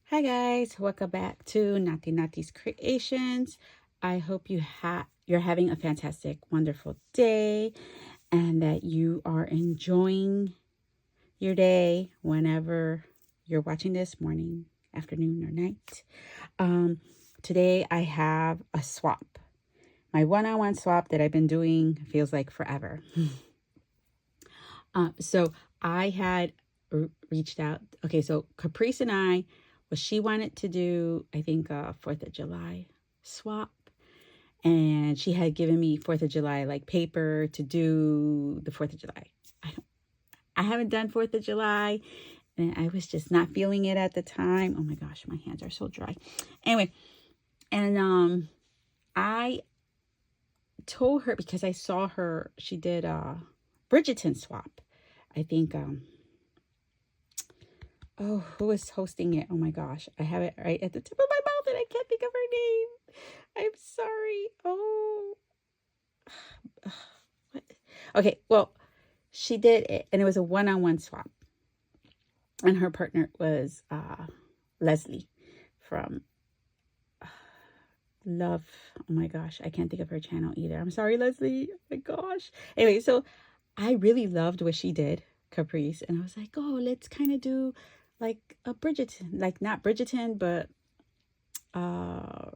Hi guys, welcome back to Nati's Creations. I hope you're having a fantastic, wonderful day and that you are enjoying your day whenever you're watching this, morning, afternoon, or night. Today I have a swap. My one-on-one swap that I've been doing feels like forever. So I had reached out. Okay, so Caprice and I, well, she wanted to do, I think, 4th of July swap. And she had given me 4th of July, like paper to do the 4th of July. I haven't done 4th of July. And I was just not feeling it at the time. Oh my gosh, my hands are so dry. Anyway, and I told her because I saw her, she did a Bridgerton swap. I think oh, who is hosting it? Oh my gosh, I have it right at the tip of my mouth and I can't think of her name. I'm sorry. Oh, what? Okay, well, she did it and it was a one-on-one swap. And her partner was Leslie from Love. Oh my gosh, I can't think of her channel either. I'm sorry, Leslie. Oh my gosh. Anyway, so I really loved what she did, Caprice. And I was like, oh, let's kind of do like a Bridgerton, like not Bridgerton, but a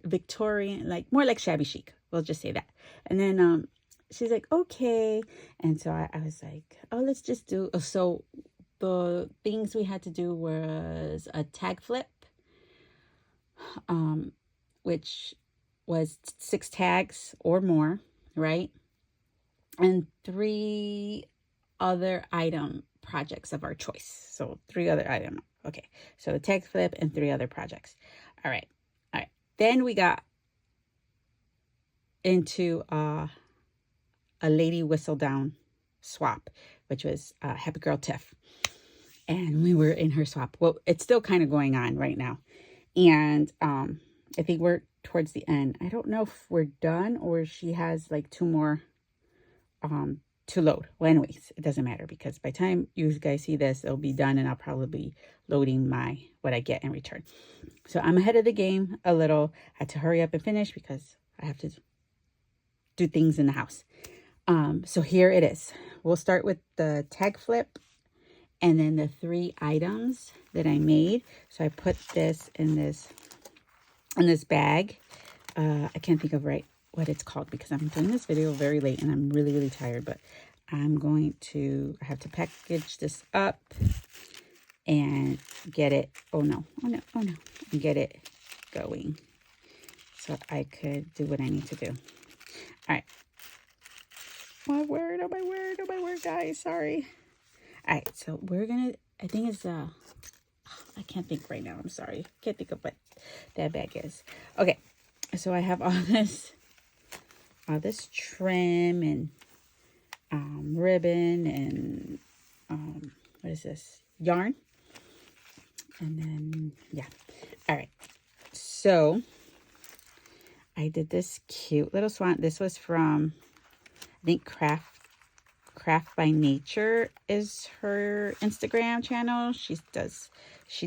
Victorian, like more like Shabby Chic. We'll just say that. And then she's like, okay. And so I was like, oh, let's just do. So the things we had to do was a tag flip, which was 6 tags or more, right? And 3 other item projects of our choice. So 3 other item. Okay. So the tag flip and 3 other projects. All right. All right. Then we got into a lady whistle down swap, which was Happy Girl Tiff. And we were in her swap. Well, it's still kind of going on right now. And I think we're towards the end. I don't know if we're done or she has like 2 more to load. Well, anyways, it doesn't matter because by the time you guys see this, it'll be done and I'll probably be loading what I get in return. So I'm ahead of the game a little. I had to hurry up and finish because I have to do things in the house. So here it is. We'll start with the tag flip and then the 3 items that I made. So I put this in this bag. I can't think of what it's called because I'm doing this video very late and I'm really, really tired, but I have to package this up and get it. Oh no, and get it going so I could do what I need to do. All right. Oh my word, guys. Sorry. All right. So I think it's, I can't think right now. I'm sorry. Can't think of what that bag is. Okay. So I have all this trim and ribbon and what is this? Yarn. And then, yeah. All right. So I did this cute little swan. This was from, I think, Craft by Nature is her Instagram channel. She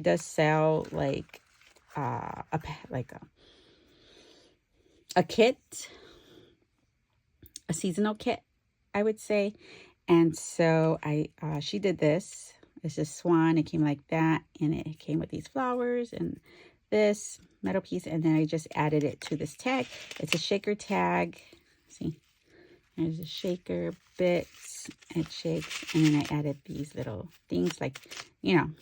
does sell like a kit, a seasonal kit, I would say. And so she did this. It's a swan. It came like that, and it came with these flowers and this metal piece, and then I just added it to this tag. It's a shaker tag. See, there's a shaker bits. It shakes, and then I added these little things like in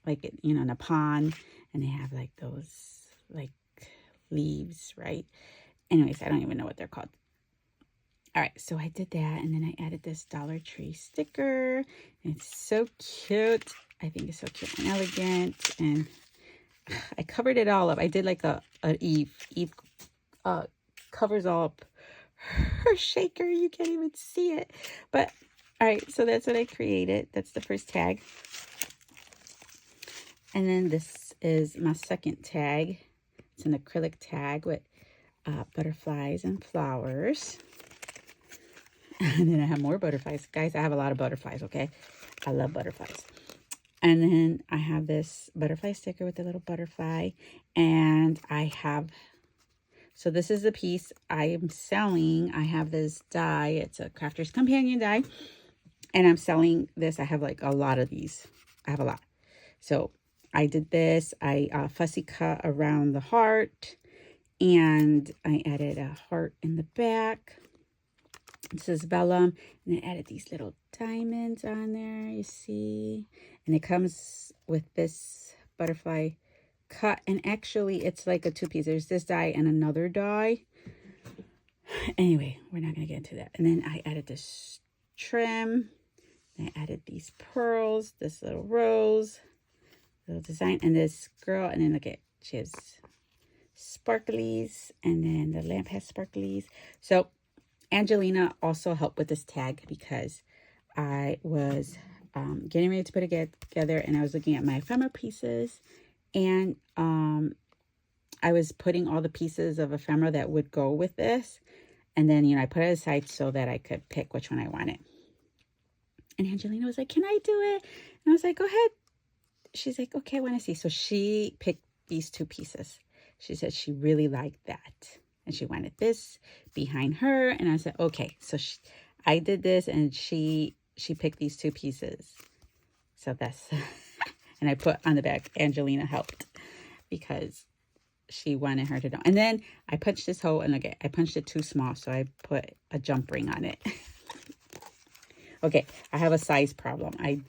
a pond, and they have like those like leaves, right? Anyways, I don't even know what they're called. All right, so I did that, and then I added this Dollar Tree sticker. It's so cute. I think it's so cute and elegant, and I covered it all up. I did like a Eve. Eve covers all up her shaker. You can't even see it. But, all right, so that's what I created. That's the first tag. And then this is my second tag. It's an acrylic tag with butterflies and flowers. And then I have more butterflies. Guys, I have a lot of butterflies, okay? I love butterflies. And then I have this butterfly sticker with the little butterfly. And I have, so this is the piece I am selling. I have this die. It's a Crafter's Companion die. And I'm selling this. I have like a lot of these. I have a lot. So I did this. I fussy cut around the heart. And I added a heart in the back. This is vellum. And I added these little diamonds on there. You see? And it comes with this butterfly cut. And actually, it's like a two-piece. There's this die and another die. Anyway, we're not going to get into that. And then I added this trim. I added these pearls, this little rose, little design, and this girl. And then look at, she has sparklies, and then the lamp has sparklies. So Angelina also helped with this tag because I was getting ready to put it together, and I was looking at my ephemera pieces, and I was putting all the pieces of ephemera that would go with this, and then, you know, I put it aside so that I could pick which one I wanted. And Angelina was like, can I do it? And I was like, go ahead. She's like, okay, I want to see. So she picked these two pieces. She said she really liked that. And she wanted this behind her. And I said, okay. So I did this, and she picked these two pieces. So that's, and I put on the back, Angelina helped, because she wanted her to know. And then I punched this hole, and look, I punched it too small. So I put a jump ring on it. Okay, I have a size problem. I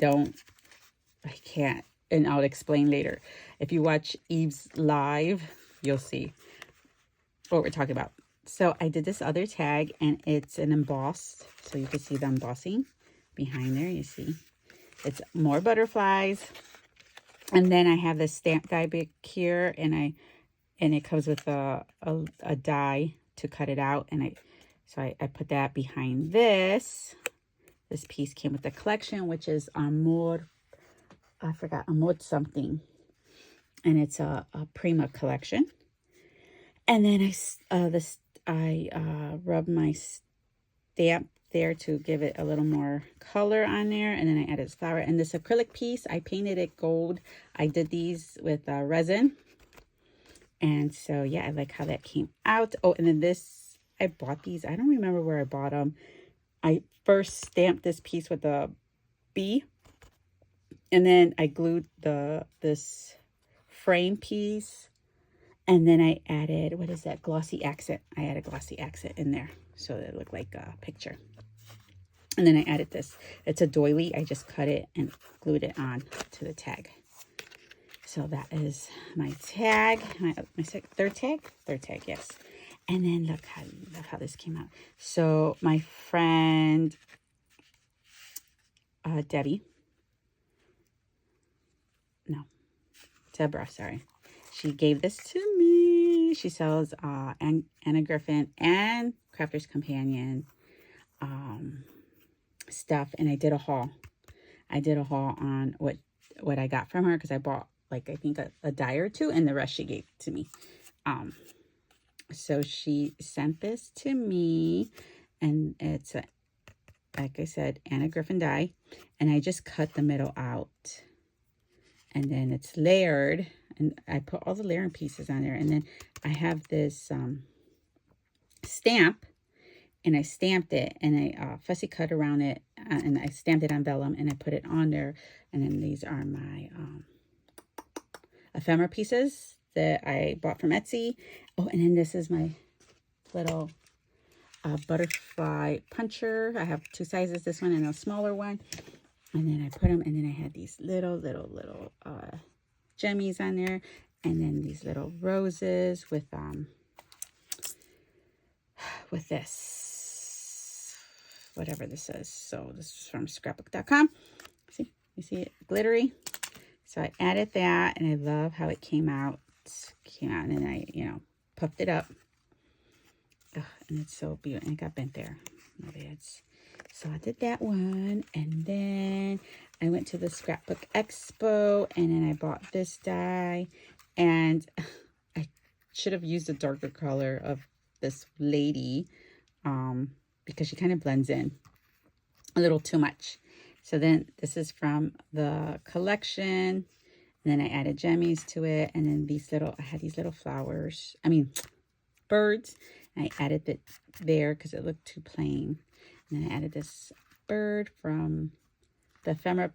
can't, and I'll explain later. If you watch Eve's live, you'll see what we're talking about. So I did this other tag, and it's an embossed, so you can see the embossing behind there. You see, it's more butterflies. And then I have this stamp die back here, and it comes with a die to cut it out. And I put that behind this. This piece came with the collection, which is Amor, I forgot, Amor something. And it's a Prima collection. And then I rubbed my stamp there to give it a little more color on there. And then I added flower. And this acrylic piece, I painted it gold. I did these with resin. And so, yeah, I like how that came out. Oh, and then this, I bought these. I don't remember where I bought them. I first stamped this piece with a bee, and then I glued this frame piece, and then I added, what is that, glossy accent. I added glossy accent in there so that it looked like a picture. And then I added this. It's a doily. I just cut it and glued it on to the tag. So that is my tag, my third tag, yes. And then look how this came out. So my friend Deborah, sorry. She gave this to me. She sells Anna Griffin and Crafter's Companion stuff. And I did a haul. I did a haul on what I got from her, because I bought, like, I think a die or two, and the rest she gave to me. So she sent this to me, and it's like I said, Anna Griffin die, and I just cut the middle out, and then it's layered, and I put all the layering pieces on there. And then I have this stamp, and I stamped it, and I fussy cut around it, and I stamped it on vellum, and I put it on there. And then these are my ephemera pieces that I bought from Etsy. Oh, and then this is my little butterfly puncher. I have two sizes, this one and a smaller one. And then I put them, and then I had these little gemmies on there, and then these little roses with this, whatever this is. So this is from scrapbook.com. See, you see it glittery. So I added that, and I love how it came out. And then I, puffed it up. Ugh, and it's so beautiful. And it got bent there. So I did that one, and then I went to the Scrapbook Expo, and then I bought this die, and I should have used a darker color of this lady, because she kind of blends in a little too much. So then this is from the collection. And then I added jemmies to it. And then I had these little flowers. I mean, birds. And I added it there because it looked too plain. And then I added this bird from the ephemera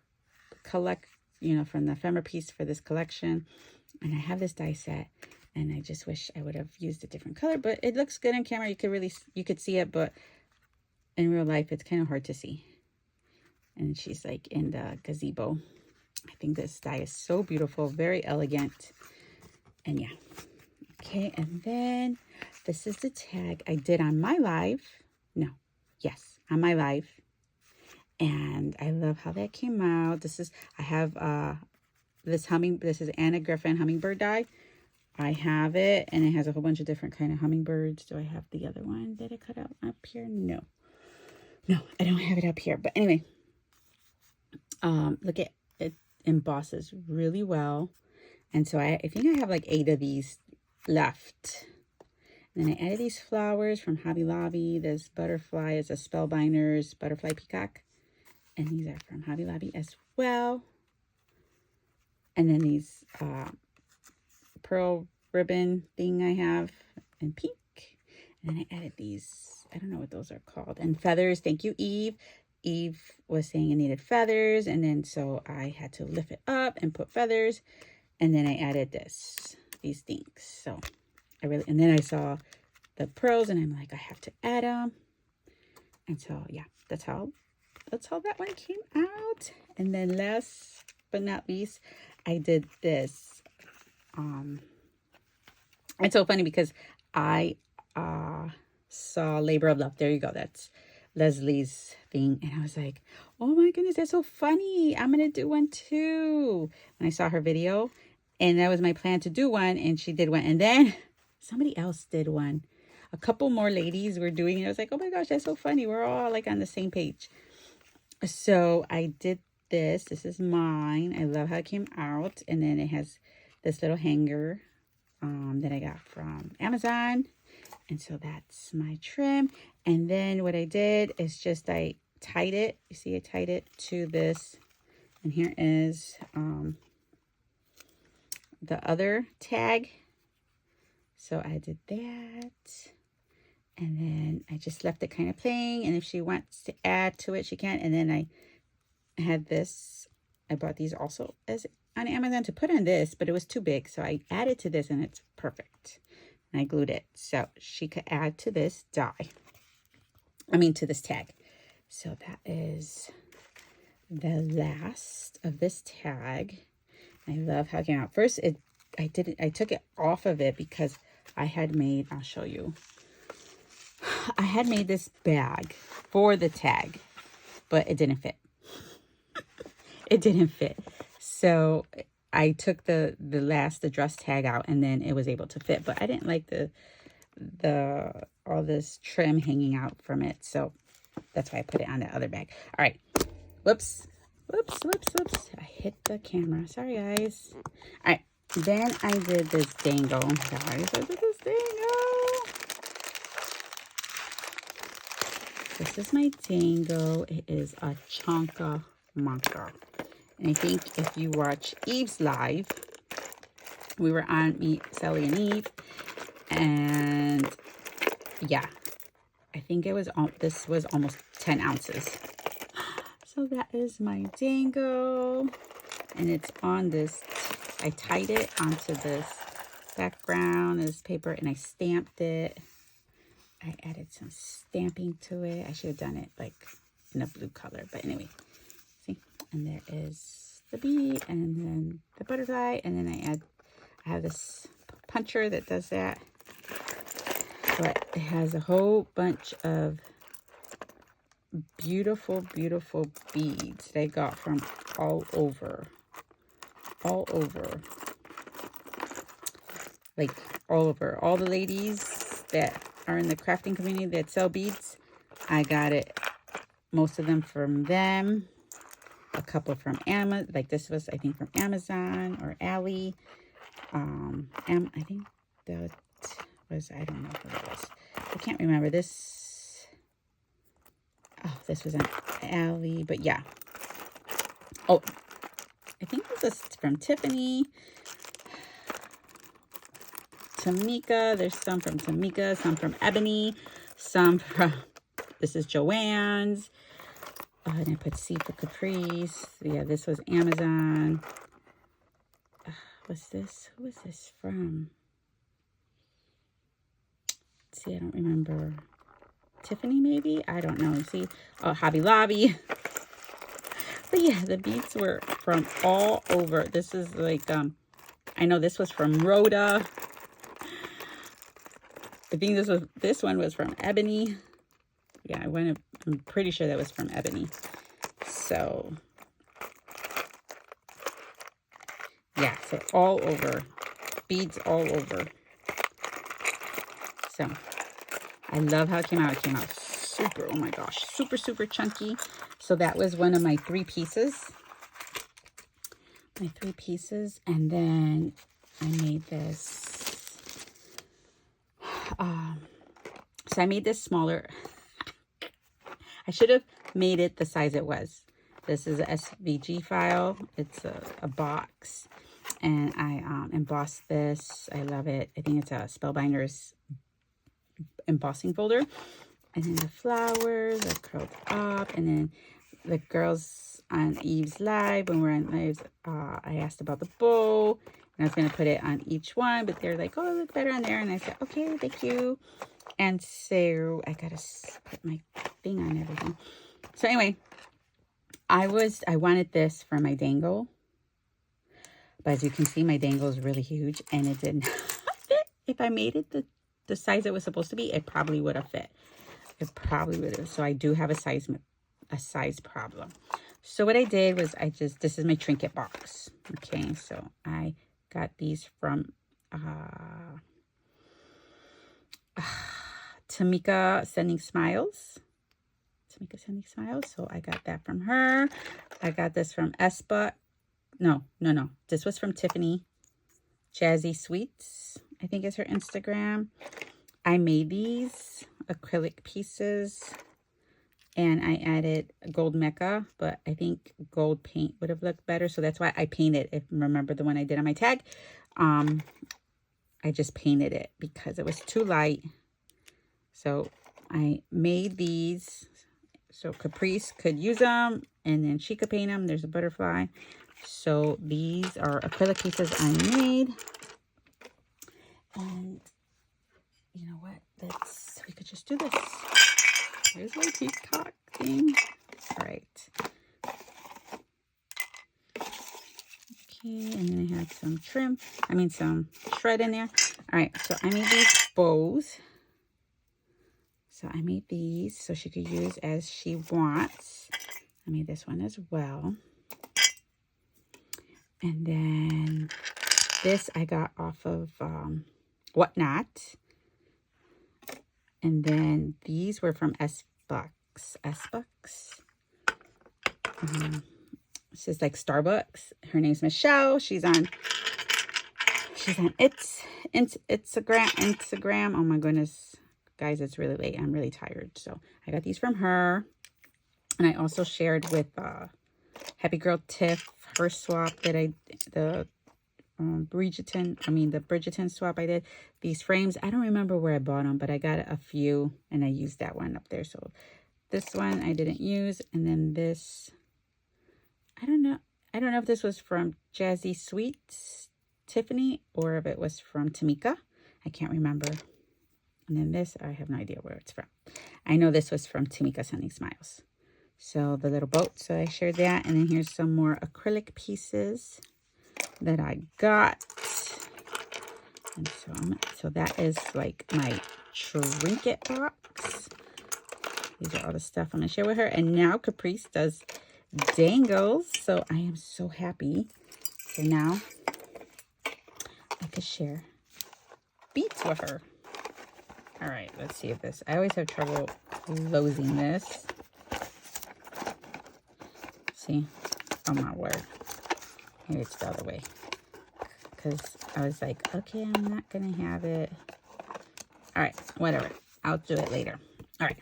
from the ephemera piece for this collection. And I have this die set. And I just wish I would have used a different color. But it looks good on camera. You could see it. But in real life, it's kind of hard to see. And she's like in the gazebo. I think this die is so beautiful, very elegant. And yeah. Okay, and then this is the tag I did on my live. On my live. And I love how that came out. I have this is Anna Griffin hummingbird die. I have it, and it has a whole bunch of different kind of hummingbirds. Do I have the other one that I cut out up here? No, I don't have it up here. But anyway, look at it embosses really well. And so I think I have like 8 of these left. And then I added these flowers from Hobby Lobby. This butterfly is a Spellbinders butterfly peacock. And these are from Hobby Lobby as well. And then these pearl ribbon thing I have in pink. And then I added these, I don't know what those are called. And feathers, thank you, Eve. Eve was saying it needed feathers. And then so I had to lift it up and put feathers. And then I added these things. So and then I saw the pearls and I'm like, I have to add them. And so, yeah, that's how that one came out. And then last but not least, I did this. It's so funny because I saw Labor of Love. There you go. That's Leslie's thing. And I was like, oh my goodness, that's so funny. I'm going to do one too. When I saw her video. And that was my plan to do one. And she did one. And then somebody else did one. A couple more ladies were doing it. I was like, oh my gosh, that's so funny. We're all like on the same page. So I did this. This is mine. I love how it came out. And then it has this little hanger that I got from Amazon. And so that's my trim. And then what I did is just I tied it. You see I tied it to this. And here is the other tag. So I did that. And then I just left it kind of plain. And if she wants to add to it, she can. And then I had this. I bought these also on Amazon to put on this, but it was too big. So I added to this and it's perfect. And I glued it. So she could add to this die. To this tag. So that is the last of this tag. I love how it came out. First, I took it off of it because I had made, I'll show you. I had made this bag for the tag, but it didn't fit. It didn't fit. So I took the dress tag out and then it was able to fit, but I didn't like all this trim hanging out from it. So that's why I put it on the other bag. All right. Whoops. I hit the camera. Sorry, guys. All right. Then I did this dangle. Guys, I did this dangle. This is my dangle. It is a Chonka Monka. And I think if you watch Eve's live, we were on me, Sally and Eve. And yeah, I think this was almost 10 ounces. So that is my dangle. And it's on this, I tied it onto this background, this paper, and I stamped it. I added some stamping to it. I should have done it like in a blue color, but anyway, see, and there is the bee and then the butterfly, and then I have this puncher that does that, but it has a whole bunch of beautiful beads that I got from all over, like all over. All the ladies that are in the crafting community that sell beads, I got it, most of them from them, a couple from Amazon, like this was, I think, from Amazon or Ally. I think that was, I don't know who it was. I can't remember this. Oh, this was an Ally, but yeah. Oh, I think this is from Tiffany. Tamika. There's some from Tamika, some from Ebony, some from, this is Joann's. And I put C for Caprice. Yeah, this was Amazon. What's this? Who is this from? Let's see, I don't remember. Tiffany, maybe? I don't know. See? Oh, Hobby Lobby. But yeah, the beads were from all over. This is like, I know this was from Rhoda. I think this one was from Ebony. Yeah, I'm pretty sure that was from Ebony. So, yeah, so all over. Beads all over. So, I love how it came out. It came out super, oh my gosh, super, super chunky. So that was one of my 3 pieces. My 3 pieces. And then I made this. So I made this smaller. I should have made it the size it was. This is a SVG file. It's a box. And I embossed this. I love it. I think it's a Spellbinders embossing folder. And then the flowers are curled up. And then the girls on Eve's live, when we're on lives, I asked about the bow. And I was going to put it on each one. But they're like, oh, it looks better on there. And I said, okay, thank you. And so I got to put my thing on everything. So anyway, I wanted this for my dangle. But as you can see, my dangle is really huge. And it did not fit. If I made it the size it was supposed to be, it probably would have fit. It probably would have. So I do have a size problem. So what I did was this is my trinket box. Okay, so I got these from Tamika Sending Smiles. Tamika Sending Smiles. So I got that from her. I got this from Espa. No. This was from Tiffany. Jazzy Sweets, I think is her Instagram. I made these acrylic pieces. And I added gold mica, but I think gold paint would have looked better. So that's why I painted. If you remember the one I did on my tag, I just painted it because it was too light. So I made these so Caprice could use them, and then she could paint them. There's a butterfly. So these are acrylic pieces I made. And you know what? We could just do this. Here's my peacock thing. All right. Okay, and then I had some some shred in there. All right, so I made these bows. So I made these so she could use as she wants. I made this one as well. And then this I got off of Whatnot. And then these were from S-Bucks. This is like Starbucks. Her name's Michelle. She's on Instagram. Oh my goodness. Guys, it's really late. I'm really tired. So I got these from her. And I also shared with Happy Girl Tiff, her swap that the Bridgerton swap I did. These frames, I don't remember where I bought them, but I got a few and I used that one up there. So this one I didn't use. And then this, I don't know if this was from Jazzy Sweets, Tiffany, or if it was from Tamika. I can't remember. And then this, I have no idea where it's from. I know this was from Tamika Sending Smiles. So the little boat, so I shared that. And then here's some more acrylic pieces that I got. And so that is like my trinket box. These are all the stuff I'm going to share with her. And now Caprice does dangles. So I am so happy. So now I could share beats with her. All right, let's see if this, I always have trouble closing this. See? Oh my word. Maybe it's the other way. Because I was like, okay, I'm not going to have it. All right, whatever. I'll do it later. All right.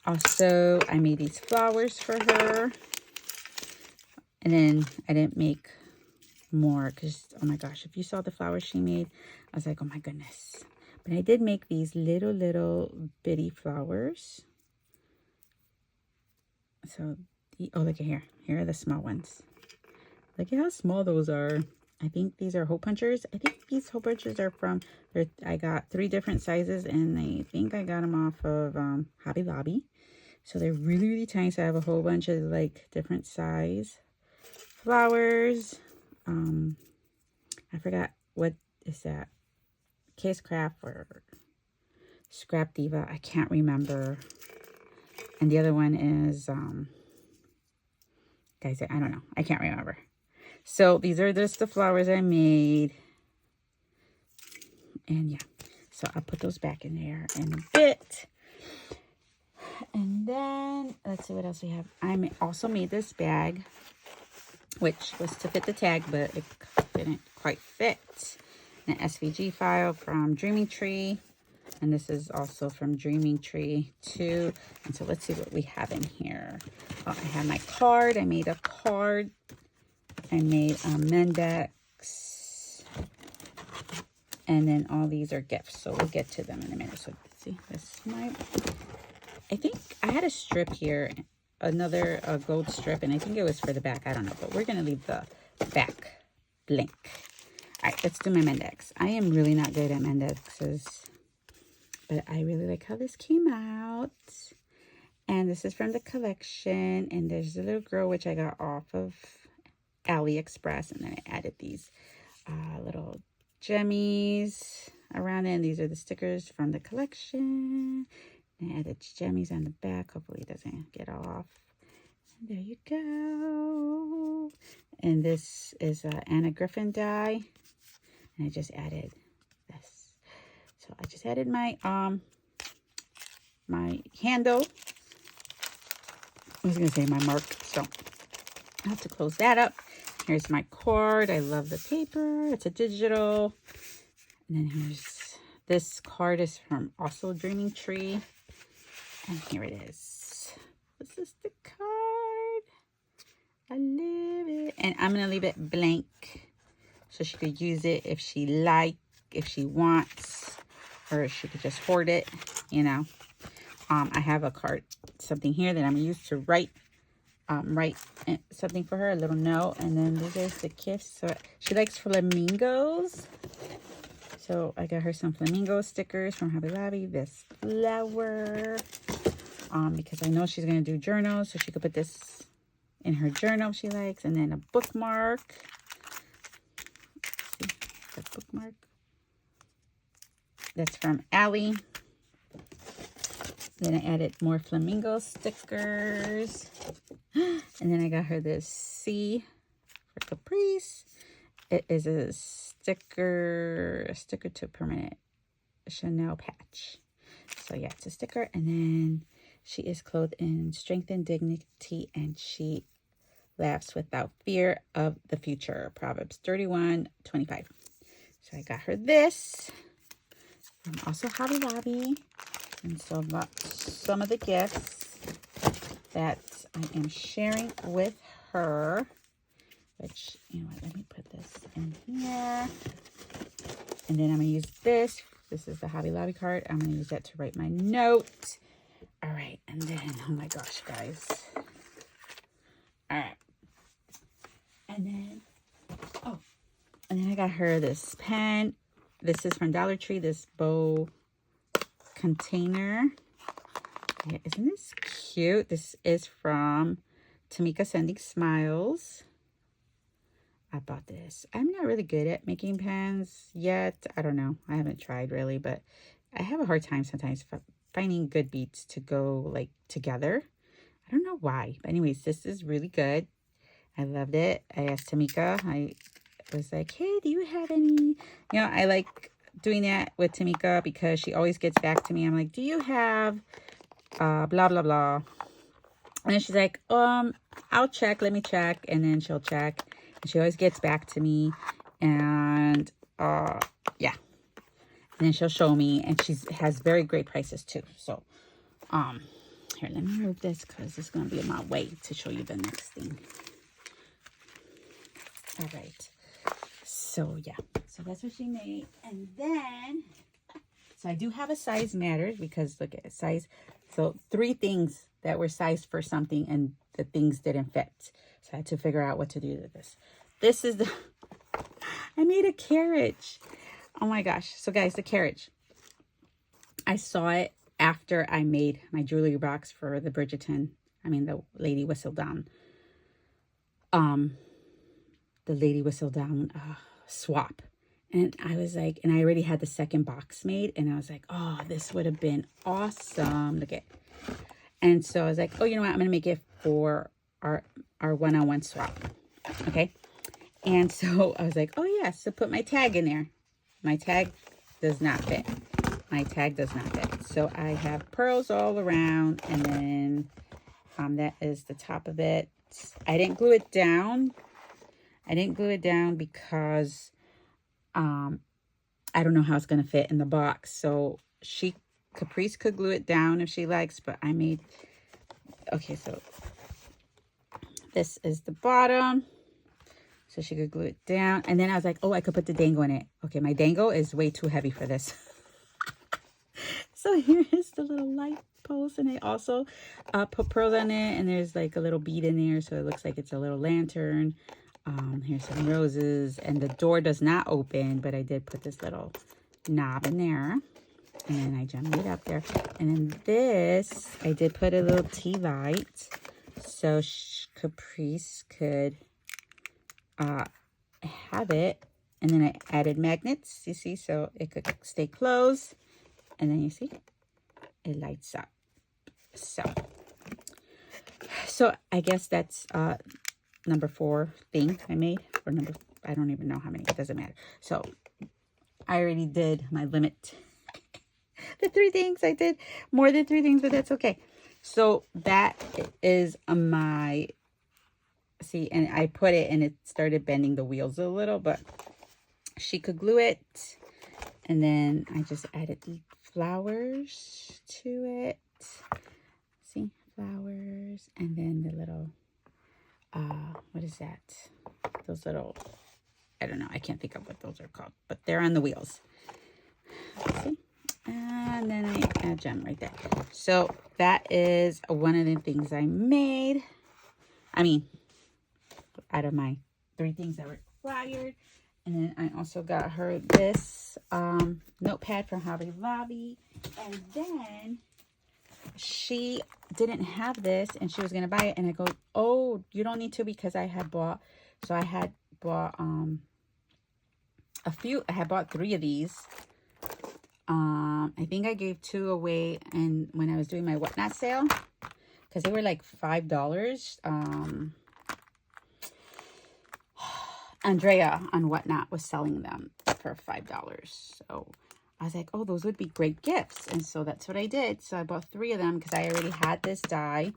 Also, I made these flowers for her. And then I didn't make more because, oh my gosh, if you saw the flowers she made, I was like, oh my goodness. But I did make these little bitty flowers. So, oh, look at here. Here are the small ones. Look at how small those are. I think these are hole punchers. I think these hole punchers are from, I got 3 different sizes, and I think I got them off of Hobby Lobby. So they're really tiny. So I have a whole bunch of like different size flowers. I forgot, what is that? Kiss Craft or Scrap Diva. I can't remember. And the other one is, guys, I don't know. I can't remember. So these are just the flowers I made. And yeah, so I'll put those back in there in a bit. And then, let's see what else we have. I also made this bag, which was to fit the tag, but it didn't quite fit. An SVG file from Dreaming Tree. And this is also from Dreaming Tree too. And so let's see what we have in here. Oh, I have my card. I made a card. I made a Mendex. And then all these are gifts. So we'll get to them in a minute. So let's see. This might, I think I had a strip here. Another gold strip. And I think it was for the back. I don't know. But we're going to leave the back blank. All right, let's do my Mendex. I am really not good at Mendexes, but I really like how this came out. And this is from the collection. And there's a little girl, which I got off of AliExpress. And then I added these little gemmies around it. And these are the stickers from the collection. And I added gemmies on the back. Hopefully it doesn't get off. And there you go. And this is Anna Griffin die. And I just added this. So I just added my my handle. I was gonna say my mark. So I have to close that up. Here's my cord. I love the paper. It's a digital. And then here's this card is from also Dreaming Tree. And here it is. This is the card. I love it. And I'm gonna leave it blank, so she could use it if she if she wants, or she could just hoard it, you know. I have a card, something here that I'm gonna use to write something for her, a little note. And then these are the gifts. So she likes flamingos. So I got her some flamingo stickers from Hobby Lobby. This flower, because I know she's gonna do journals, so she could put this in her journal if she likes. And then a bookmark. The bookmark that's from Allie. Then I added more flamingo stickers, and then I got her this C for Caprice. It is a sticker to permanent Chanel patch. So yeah, it's a sticker. And then she is clothed in strength and dignity, and she laughs without fear of the future. Proverbs 31:25. So I got her this from also Hobby Lobby. And so some of the gifts that I am sharing with her, which, you know what, let me put this in here. And then I'm going to use this. This is the Hobby Lobby card. I'm going to use that to write my note. All right. And then, oh my gosh, guys. All right. And then, oh. And then I got her this pen. This is from Dollar Tree, this bow container. Yeah, isn't this cute? This is from Tamika Sending Smiles. I bought this. I'm not really good at making pens yet. I don't know. I haven't tried really, but I have a hard time sometimes finding good beads to go like together. I don't know why. But anyways, this is really good. I loved it. I asked Tamika. I was like, hey, do you have any? You know, I like doing that with Tamika because she always gets back to me. I'm like, do you have blah, blah, blah. And then she's like, I'll check. Let me check. And then she'll check. And she always gets back to me. And yeah. And then she'll show me. And she has very great prices too. So, here, let me move this because it's going to be in my way to show you the next thing. All right. So yeah, so that's what she made. And then, so I do have a size matters because look at it, size. So 3 things that were sized for something and the things didn't fit. So I had to figure out what to do with this. This is the, I made a carriage. Oh my gosh. So guys, the carriage. I saw it after I made my jewelry box for the Bridgerton. I mean, the Lady Whistledown. The Lady Whistledown swap. And I was like, and I already had the second box made. And I was like, oh, this would have been awesome. Look at. And so I was like, oh, you know what? I'm going to make it for our one-on-one swap. Okay. And so I was like, oh, yeah. So put my tag in there. My tag does not fit. My tag does not fit. So I have pearls all around. And then that is the top of it. I didn't glue it down. I didn't glue it down because I don't know how it's going to fit in the box. So Caprice could glue it down if she likes, but I made, okay, so this is the bottom. So she could glue it down. And then I was like, oh, I could put the dangle in it. Okay, my dangle is way too heavy for this. So here is the little light post. And I also put pearls on it. And there's like a little bead in there. So it looks like it's a little lantern. Here's some roses. And the door does not open. But I did put this little knob in there. And then I gemmed it up there. And then this, I did put a little tea light. So Caprice could have it. And then I added magnets, you see, so it could stay closed. And then you see, it lights up. So I guess that's number 4 thing I made. Or I don't even know how many, it doesn't matter. So I already did my limit. The 3 things, I did more than 3 things, but that's okay. So that is my, see, and I put it and it started bending the wheels a little, but she could glue it. And then I just added the flowers to it. See, flowers. And then the little, what is that? Those little, I don't know. I can't think of what those are called, but they're on the wheels. See? And then I add gem right there. So that is one of the things I made. I mean, out of my 3 things that were required. And then I also got her this notepad from Hobby Lobby. And then she didn't have this and she was going to buy it. And I go, oh, you don't need to, because I had bought, so I had bought a few. I had bought 3 of these. I think I gave 2 away and when I was doing my whatnot sale, because they were like $5. Andrea on Whatnot was selling them for $5. So I was like, oh, those would be great gifts. And so that's what I did. So I bought 3 of them because I already had this die,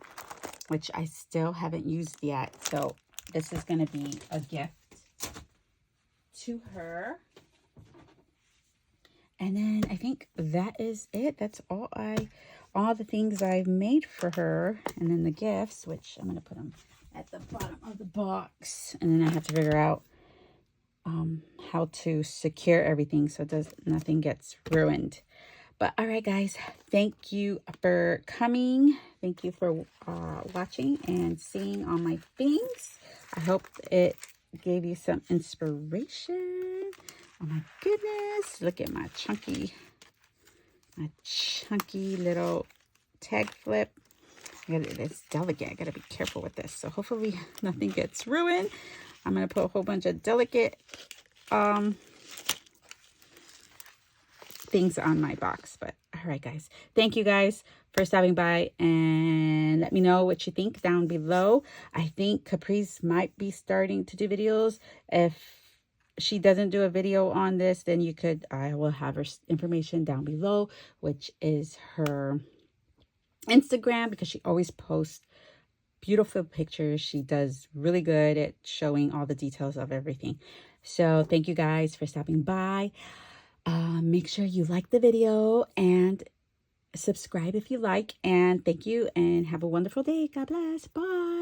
which I still haven't used yet. So this is going to be a gift to her. And then I think that is it. That's all the things I've made for her. And then the gifts, which I'm going to put them at the bottom of the box. And then I have to figure out how to secure everything so nothing gets ruined. But all right, guys, thank you for coming. Thank you for watching and seeing all my things. I hope it gave you some inspiration. Oh my goodness, look at my chunky little tag flip. It's delicate. I gotta be careful with this. So hopefully nothing gets ruined. I'm gonna put a whole bunch of delicate things on my box. But all right, guys, thank you guys for stopping by, and let me know what you think down below. I think Caprice might be starting to do videos. If she doesn't do a video on this, then I will have her information down below, which is her Instagram, because she always posts beautiful pictures. She does really good at showing all the details of everything. So thank you guys for stopping by. Make sure you like the video and subscribe if you like. And thank you and have a wonderful day. God bless. Bye.